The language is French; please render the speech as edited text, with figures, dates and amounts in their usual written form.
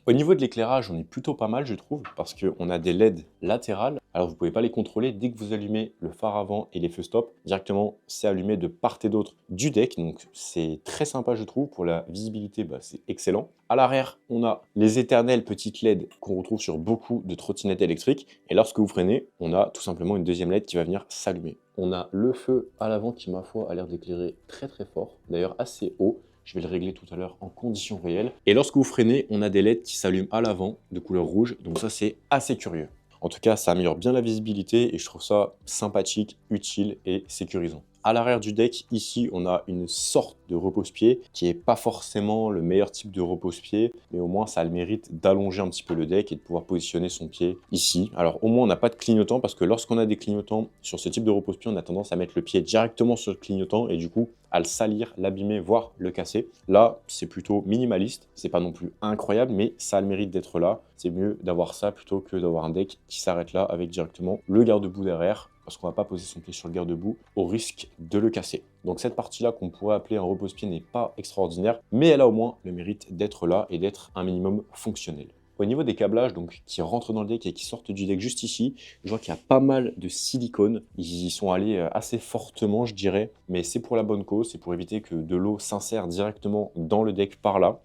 Au niveau de l'éclairage, on est plutôt pas mal, je trouve, parce qu'on a des LED latérales. Alors, vous ne pouvez pas les contrôler. Dès que vous allumez le phare avant et les feux stop, directement, c'est allumé de part et d'autre du deck. Donc, c'est très sympa, je trouve. Pour la visibilité, bah, c'est excellent. À l'arrière, on a les éternelles petites LED qu'on retrouve sur beaucoup de trottinettes électriques. Et lorsque vous freinez, on a tout simplement une deuxième LED qui va venir s'allumer. On a le feu à l'avant qui, ma foi, a l'air d'éclairer très très fort. D'ailleurs, assez haut. Je vais le régler tout à l'heure en conditions réelles. Et lorsque vous freinez, on a des LED qui s'allument à l'avant de couleur rouge. Donc ça, c'est assez curieux. En tout cas, ça améliore bien la visibilité et je trouve ça sympathique, utile et sécurisant. À l'arrière du deck, ici, on a une sorte de repose-pied qui n'est pas forcément le meilleur type de repose-pied, mais au moins ça a le mérite d'allonger un petit peu le deck et de pouvoir positionner son pied ici. Alors au moins on n'a pas de clignotant parce que lorsqu'on a des clignotants sur ce type de repose-pied, on a tendance à mettre le pied directement sur le clignotant et du coup à le salir, l'abîmer, voire le casser. Là, c'est plutôt minimaliste, c'est pas non plus incroyable, mais ça a le mérite d'être là. C'est mieux d'avoir ça plutôt que d'avoir un deck qui s'arrête là avec directement le garde-boue derrière, parce qu'on ne va pas poser son pied sur le garde-boue au risque de le casser. Donc cette partie-là qu'on pourrait appeler un repose-pied n'est pas extraordinaire, mais elle a au moins le mérite d'être là et d'être un minimum fonctionnel. Au niveau des câblages donc, qui rentrent dans le deck et qui sortent du deck juste ici, je vois qu'il y a pas mal de silicone. Ils y sont allés assez fortement, je dirais, mais c'est pour la bonne cause, c'est pour éviter que de l'eau s'insère directement dans le deck par là.